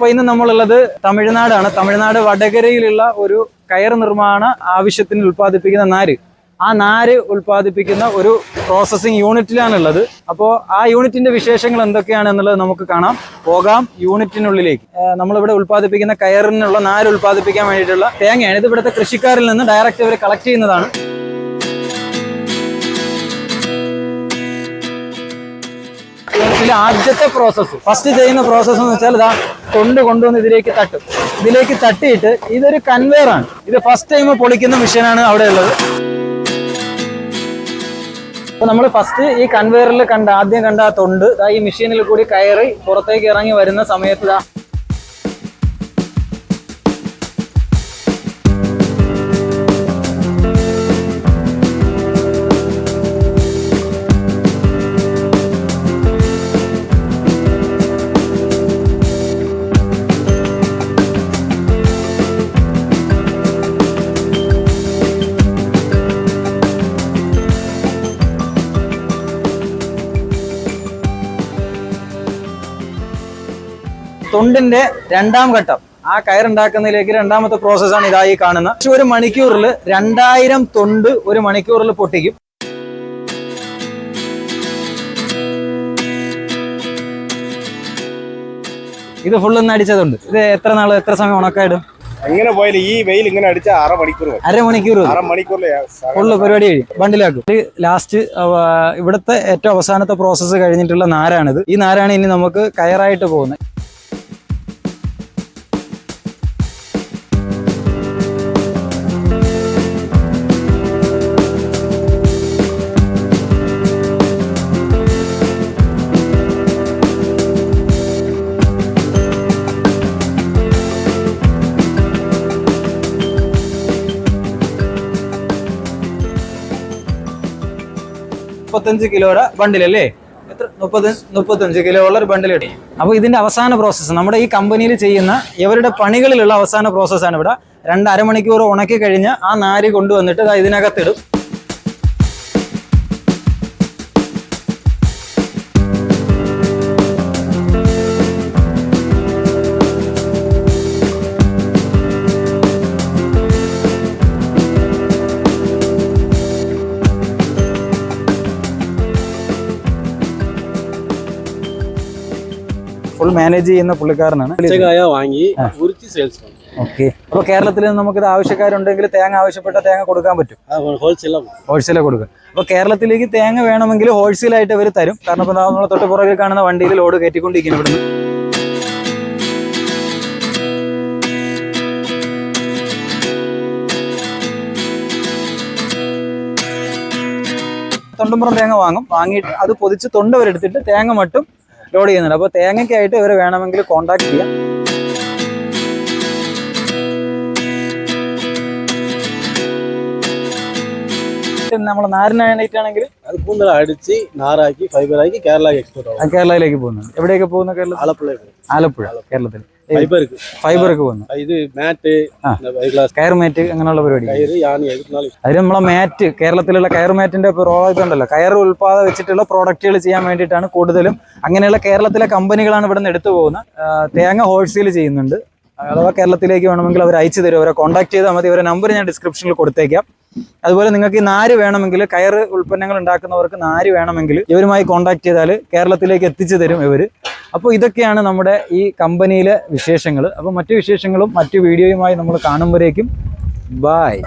അപ്പോൾ ഇന്ന് നമ്മളുള്ളത് തമിഴ്നാടാണ്. തമിഴ്നാട് വടകരയിലുള്ള ഒരു കയർ നിർമ്മാണ ആവശ്യത്തിന് ഉൽപ്പാദിപ്പിക്കുന്ന നാര്. ആ നാര് ഉൽപ്പാദിപ്പിക്കുന്ന ഒരു പ്രോസസ്സിംഗ് യൂണിറ്റിലാണുള്ളത്. അപ്പോൾ ആ യൂണിറ്റിന്റെ വിശേഷങ്ങൾ എന്തൊക്കെയാണെന്നുള്ളത് നമുക്ക് കാണാം. പോകാം യൂണിറ്റിനുള്ളിലേക്ക്. നമ്മളിവിടെ ഉൽപ്പാദിപ്പിക്കുന്ന കയറിനുള്ള നാര് ഉൽപ്പാദിപ്പിക്കാൻ വേണ്ടിയിട്ടുള്ള തേങ്ങയാണ്. ഇത് ഇവിടുത്തെ കൃഷിക്കാരിൽ നിന്ന് ഡയറക്റ്റ് അവർ കളക്ട് ചെയ്യുന്നതാണ്. യൂണിറ്റിലെ ആദ്യത്തെ പ്രോസസ്സ്, ഫസ്റ്റ് ചെയ്യുന്ന പ്രോസസ്സ് എന്ന് വെച്ചാൽ ഇതാ കൊണ്ടുവന്ന് ഇതിലേക്ക് തട്ടും. ഇതിലേക്ക് തട്ടിയിട്ട് ഇതൊരു കൺവെയർ ആണ്. ഇത് ഫസ്റ്റ് ടൈം പൊളിക്കുന്ന മെഷീനാണ് അവിടെ ഉള്ളത്. അപ്പൊ നമ്മൾ ഫസ്റ്റ് ഈ കൺവെയറിൽ ആദ്യം കണ്ട ആ തൊണ്ട് ഈ മെഷീനിൽ കൂടി കയറി പുറത്തേക്ക് ഇറങ്ങി വരുന്ന സമയത്ത് തൊണ്ടിന്റെ രണ്ടാം ഘട്ടം, ആ കയറുണ്ടാക്കുന്നതിലേക്ക് രണ്ടാമത്തെ പ്രോസസ്സാണ് ഇതായി കാണുന്നത്. പക്ഷെ ഒരു മണിക്കൂറിൽ 2000 തൊണ്ട് ഒരു മണിക്കൂറിൽ പൊട്ടിക്കും. ഇത് ഫുള്ളൊന്ന് അടിച്ചതുണ്ട്. ഇത് എത്ര സമയം ഉണക്കായിടും? എങ്ങനെ പോയാലും ഈ വെയിൽ ഇങ്ങനെ അടിച്ചാൽ അരമണിക്കൂർ ഫുള്ള് പരിപാടി കഴിയും, ബണ്ടിലാക്കും. ലാസ്റ്റ് ഇവിടുത്തെ ഏറ്റവും അവസാനത്തെ പ്രോസസ്സ് കഴിഞ്ഞിട്ടുള്ള നാരാണിത്. ഈ നാരാണ് ഇനി നമുക്ക് കയറായിട്ട് പോകുന്നത്. കിലോയുടെ ബണ്ടിലല്ലേ? എത്ര? 35 കിലോ ഉള്ള ഒരു ബണ്ടിൽ കിട്ടും. അപ്പോൾ ഇതിന്റെ അവസാന പ്രോസസ്സ് നമ്മുടെ ഈ കമ്പനിയിൽ ചെയ്യുന്ന ഇവരുടെ പണികളിലുള്ള അവസാന പ്രോസസ്സാണ് ഇവിടെ. 2 മണിക്കൂർ ഉണക്കി കഴിഞ്ഞ് ആ നാര് കൊണ്ടുവന്നിട്ട് ഇതിനകത്തിടും. ഫുൾ മാനേജ് ചെയ്യുന്ന പുള്ളിക്കാരനാണ്. ഓക്കെ. അപ്പോൾ കേരളത്തിൽ നമുക്കിത് ആവശ്യക്കാരുണ്ടെങ്കിൽ തേങ്ങ ആവശ്യപ്പെട്ട തേങ്ങ കൊടുക്കാൻ പറ്റും, ഹോൾസെയിലാണ് കൊടുക്കുക. അപ്പോൾ കേരളത്തിലേക്ക് തേങ്ങ വേണമെങ്കിൽ ഹോൾസെയിലായിട്ട് അവർ തരും. കാരണം ഇപ്പോൾ നമ്മളെ തൊട്ട് പുറകിൽ കാണുന്ന വണ്ടിയിൽ ലോഡ് കയറ്റിക്കൊണ്ടിരിക്കുന്നു. ഇവിടുന്ന് തൊണ്ടുംപുറം തേങ്ങ വാങ്ങിയിട്ട് അത് പൊതിച്ച് തൊണ്ടവരെടുത്തിട്ട് തേങ്ങ മട്ടും ലോഡ് ചെയ്യുന്നുണ്ട്. അപ്പോൾ തേങ്ങയ്ക്കായിട്ട് ഇവരെ വേണമെങ്കിൽ കോൺടാക്ട് ചെയ്യാം. നമ്മൾ നാരിനായിട്ടാണെങ്കിൽ അത് കൂടുതൽ അടിച്ച് നാറാക്കി ഫൈബറാക്കി കേരളയിലേക്ക് പോകുന്നുണ്ട്. എവിടെയൊക്കെ പോകുന്നു? ആലപ്പുഴ കേരളത്തിൽ ഫൈബർക്ക് പോകുന്നു. ഇത് മാറ്റ്, കയർ മാറ്റ്, അങ്ങനെയുള്ള പരിപാടി. അതിന് നമ്മളെ മാറ്റ്, കേരളത്തിലുള്ള കയർ മാറ്റിന്റെ ഇതുണ്ടല്ലോ, കയർ ഉൽപ്പാദനം വെച്ചിട്ടുള്ള പ്രോഡക്റ്റുകൾ ചെയ്യാൻ വേണ്ടിയിട്ടാണ് കൂടുതലും. അങ്ങനെയുള്ള കേരളത്തിലെ കമ്പനികളാണ് ഇവിടെ നിന്ന് എടുത്തു പോകുന്നത്. തേങ്ങ ഹോൾസെയിൽ ചെയ്യുന്നുണ്ട്. അഥവാ കേരളത്തിലേക്ക് വേണമെങ്കിൽ അവർ അയച്ചു തരും. അവരെ കോൺടാക്ട് ചെയ്താൽ മതി. അവരുടെ നമ്പർ ഞാൻ ഡിസ്ക്രിപ്ഷനിൽ കൊടുത്തേക്കാം. അതുപോലെ നിങ്ങൾക്ക് ഈ നാര് വേണമെങ്കിൽ, കയർ ഉൽപ്പന്നങ്ങൾ ഉണ്ടാക്കുന്നവർക്ക് നാര് വേണമെങ്കിൽ ഇവരുമായി കോൺടാക്ട് ചെയ്താൽ കേരളത്തിലേക്ക് എത്തിച്ചു തരും ഇവർ. അപ്പോൾ ഇതൊക്കെയാണ് നമ്മുടെ ഈ കമ്പനിയിലെ വിശേഷങ്ങൾ. അപ്പോൾ മറ്റു വിശേഷങ്ങളും മറ്റു വീഡിയോയുമായി നമ്മൾ കാണുമ്പോഴേക്കും ബായ്.